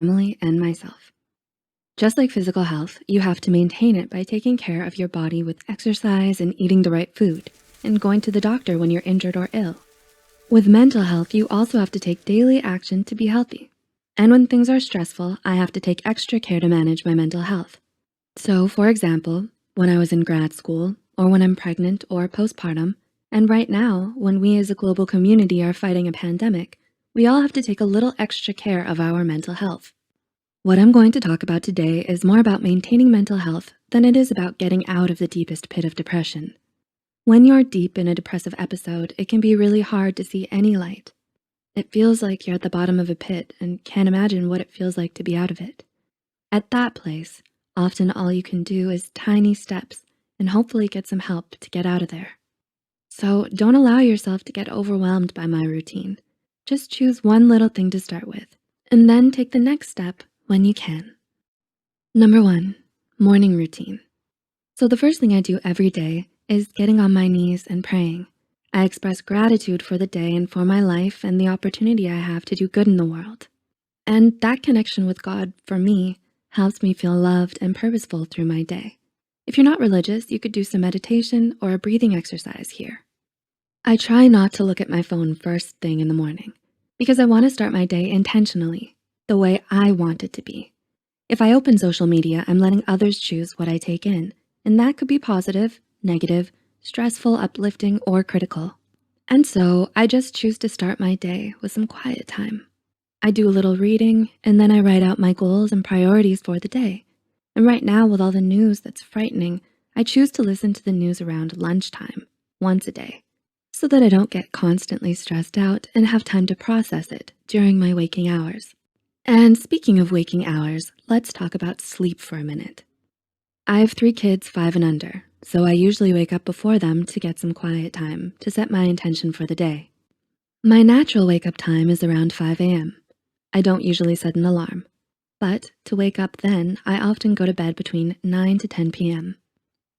family, and myself. Just like physical health, you have to maintain it by taking care of your body with exercise and eating the right food, and going to the doctor when you're injured or ill. With mental health, you also have to take daily action to be healthy. And when things are stressful, I have to take extra care to manage my mental health. So, for example, when I was in grad school, or when I'm pregnant or postpartum, and right now, when we as a global community are fighting a pandemic, we all have to take a little extra care of our mental health. What I'm going to talk about today is more about maintaining mental health than it is about getting out of the deepest pit of depression. When you're deep in a depressive episode, it can be really hard to see any light. It feels like you're at the bottom of a pit and can't imagine what it feels like to be out of it. At that place, often all you can do is tiny steps and hopefully get some help to get out of there. So don't allow yourself to get overwhelmed by my routine. Just choose one little thing to start with, and then take the next step when you can. Number 1, morning routine. So the first thing I do every day is getting on my knees and praying. I express gratitude for the day and for my life and the opportunity I have to do good in the world. And that connection with God, for me, helps me feel loved and purposeful through my day. If you're not religious, you could do some meditation or a breathing exercise here. I try not to look at my phone first thing in the morning because I want to start my day intentionally, the way I want it to be. If I open social media, I'm letting others choose what I take in, and that could be positive, negative, stressful, uplifting, or critical. And so I just choose to start my day with some quiet time. I do a little reading, and then I write out my goals and priorities for the day. And right now, with all the news that's frightening, I choose to listen to the news around lunchtime, once a day, so that I don't get constantly stressed out and have time to process it during my waking hours. And speaking of waking hours, let's talk about sleep for a minute. I have 3 kids, 5 and under, so I usually wake up before them to get some quiet time to set my intention for the day. My natural wake-up time is around 5 a.m. I don't usually set an alarm, but to wake up then, I often go to bed between 9 to 10 p.m.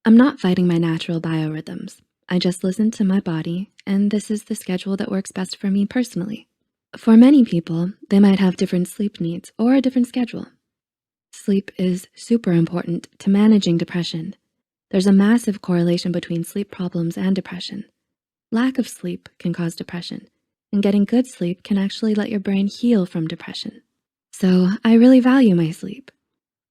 I'm not fighting my natural biorhythms. I just listen to my body, and this is the schedule that works best for me personally. For many people, they might have different sleep needs or a different schedule. Sleep is super important to managing depression. There's a massive correlation between sleep problems and depression. Lack of sleep can cause depression, and getting good sleep can actually let your brain heal from depression. So I really value my sleep.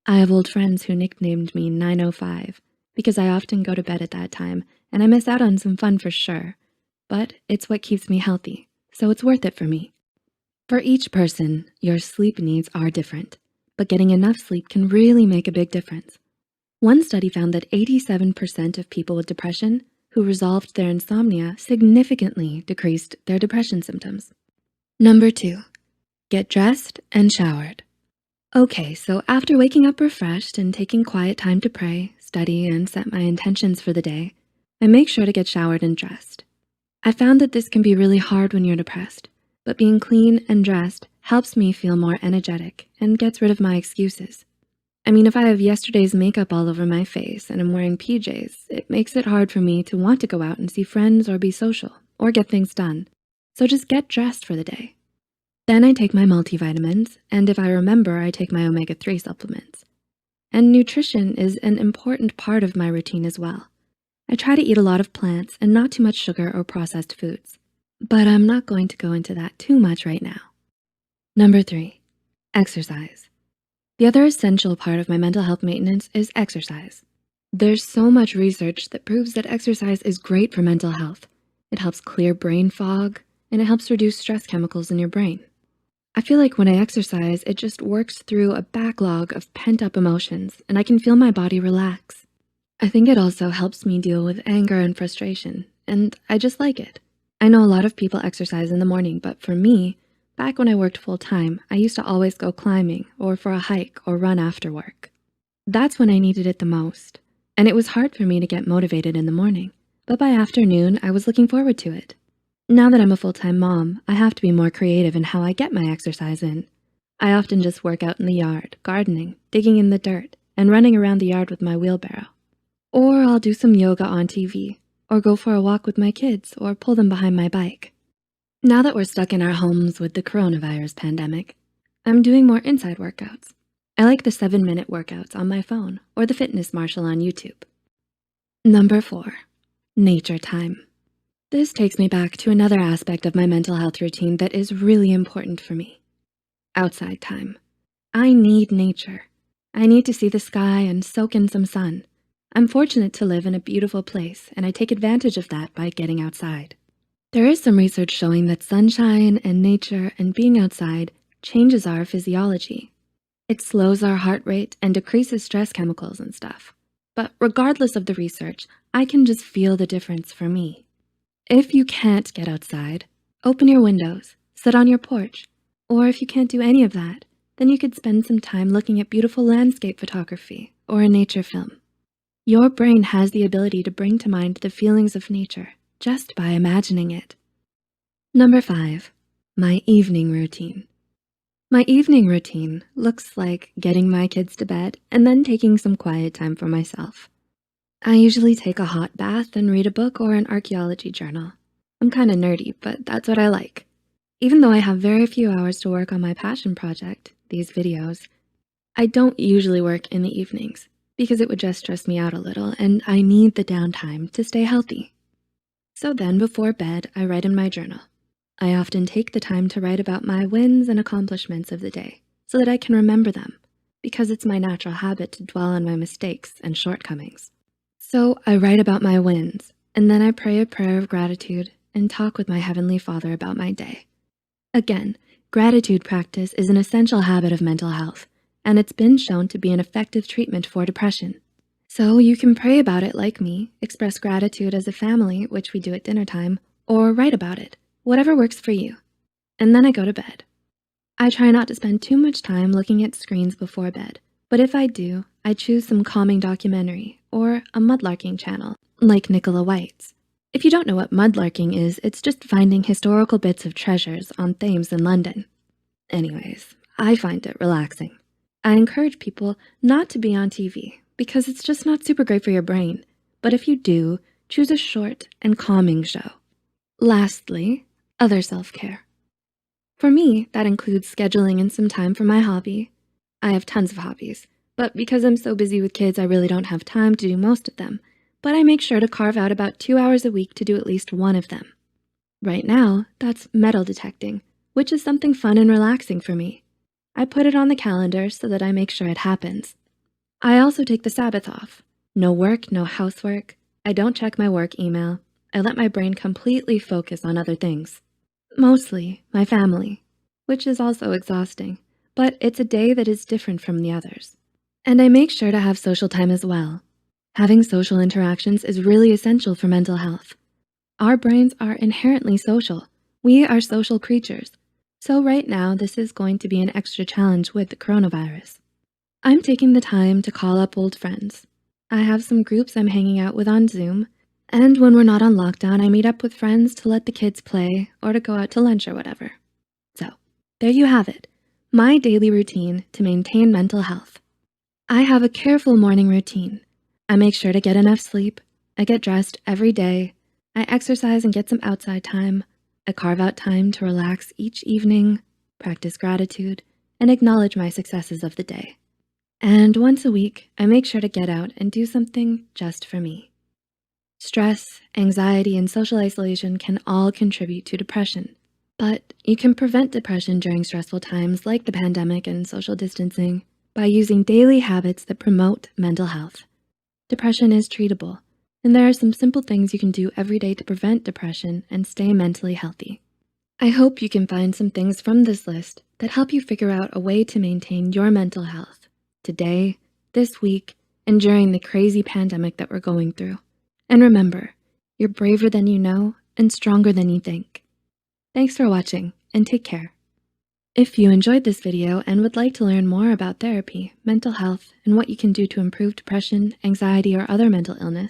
I have old friends who nicknamed me 905 because I often go to bed at that time and I miss out on some fun for sure, but it's what keeps me healthy, so it's worth it for me. For each person, your sleep needs are different, but getting enough sleep can really make a big difference. One study found that 87% of people with depression who resolved their insomnia significantly decreased their depression symptoms. Number 2, get dressed and showered. Okay, so after waking up refreshed and taking quiet time to pray, study, and set my intentions for the day, I make sure to get showered and dressed. I found that this can be really hard when you're depressed, but being clean and dressed helps me feel more energetic and gets rid of my excuses. I mean, if I have yesterday's makeup all over my face and I'm wearing PJs, it makes it hard for me to want to go out and see friends or be social or get things done. So just get dressed for the day. Then I take my multivitamins, and if I remember, I take my omega-3 supplements. And nutrition is an important part of my routine as well. I try to eat a lot of plants and not too much sugar or processed foods, but I'm not going to go into that too much right now. Number 3, exercise. The other essential part of my mental health maintenance is exercise. There's so much research that proves that exercise is great for mental health. It helps clear brain fog, and it helps reduce stress chemicals in your brain. I feel like when I exercise, it just works through a backlog of pent-up emotions, and I can feel my body relax. I think it also helps me deal with anger and frustration, and I just like it. I know a lot of people exercise in the morning, but for me, back when I worked full-time, I used to always go climbing or for a hike or run after work. That's when I needed it the most, and it was hard for me to get motivated in the morning, but by afternoon, I was looking forward to it. Now that I'm a full-time mom, I have to be more creative in how I get my exercise in. I often just work out in the yard, gardening, digging in the dirt, and running around the yard with my wheelbarrow. Or I'll do some yoga on TV, or go for a walk with my kids, or pull them behind my bike. Now that we're stuck in our homes with the coronavirus pandemic, I'm doing more inside workouts. I like the 7-minute workouts on my phone or the Fitness Marshal on YouTube. Number 4, nature time. This takes me back to another aspect of my mental health routine that is really important for me. Outside time. I need nature. I need to see the sky and soak in some sun. I'm fortunate to live in a beautiful place, and I take advantage of that by getting outside. There is some research showing that sunshine and nature and being outside changes our physiology. It slows our heart rate and decreases stress chemicals and stuff. But regardless of the research, I can just feel the difference for me. If you can't get outside, open your windows, sit on your porch, or if you can't do any of that, then you could spend some time looking at beautiful landscape photography or a nature film. Your brain has the ability to bring to mind the feelings of nature just by imagining it. Number 5, my evening routine. My evening routine looks like getting my kids to bed and then taking some quiet time for myself. I usually take a hot bath and read a book or an archaeology journal. I'm kind of nerdy, but that's what I like. Even though I have very few hours to work on my passion project, these videos, I don't usually work in the evenings because it would just stress me out a little and I need the downtime to stay healthy. So then before bed, I write in my journal. I often take the time to write about my wins and accomplishments of the day so that I can remember them because it's my natural habit to dwell on my mistakes and shortcomings. So I write about my wins and then I pray a prayer of gratitude and talk with my Heavenly Father about my day. Again, gratitude practice is an essential habit of mental health, and it's been shown to be an effective treatment for depression. So you can pray about it like me, express gratitude as a family, which we do at dinner time, or write about it, whatever works for you. And then I go to bed. I try not to spend too much time looking at screens before bed, but if I do, I choose some calming documentary or a mudlarking channel, like Nicola White's. If you don't know what mudlarking is, it's just finding historical bits of treasures on Thames in London. Anyways, I find it relaxing. I encourage people not to be on TV because it's just not super great for your brain. But if you do, choose a short and calming show. Lastly, other self-care. For me, that includes scheduling in some time for my hobby. I have tons of hobbies, but because I'm so busy with kids, I really don't have time to do most of them. But I make sure to carve out about 2 hours a week to do at least one of them. Right now, that's metal detecting, which is something fun and relaxing for me. I put it on the calendar so that I make sure it happens. I also take the Sabbath off. No work, no housework. I don't check my work email. I let my brain completely focus on other things. Mostly my family, which is also exhausting, but it's a day that is different from the others. And I make sure to have social time as well. Having social interactions is really essential for mental health. Our brains are inherently social. We are social creatures. So right now, this is going to be an extra challenge with the coronavirus. I'm taking the time to call up old friends. I have some groups I'm hanging out with on Zoom, and when we're not on lockdown, I meet up with friends to let the kids play or to go out to lunch or whatever. So there you have it, my daily routine to maintain mental health. I have a careful morning routine. I make sure to get enough sleep. I get dressed every day. I exercise and get some outside time. I carve out time to relax each evening, practice gratitude, and acknowledge my successes of the day. And once a week, I make sure to get out and do something just for me. Stress, anxiety, and social isolation can all contribute to depression, but you can prevent depression during stressful times like the pandemic and social distancing by using daily habits that promote mental health. Depression is treatable, and there are some simple things you can do every day to prevent depression and stay mentally healthy. I hope you can find some things from this list that help you figure out a way to maintain your mental health today, this week, and during the crazy pandemic that we're going through. And remember, you're braver than you know and stronger than you think. Thanks for watching and take care. If you enjoyed this video and would like to learn more about therapy, mental health, and what you can do to improve depression, anxiety, or other mental illness,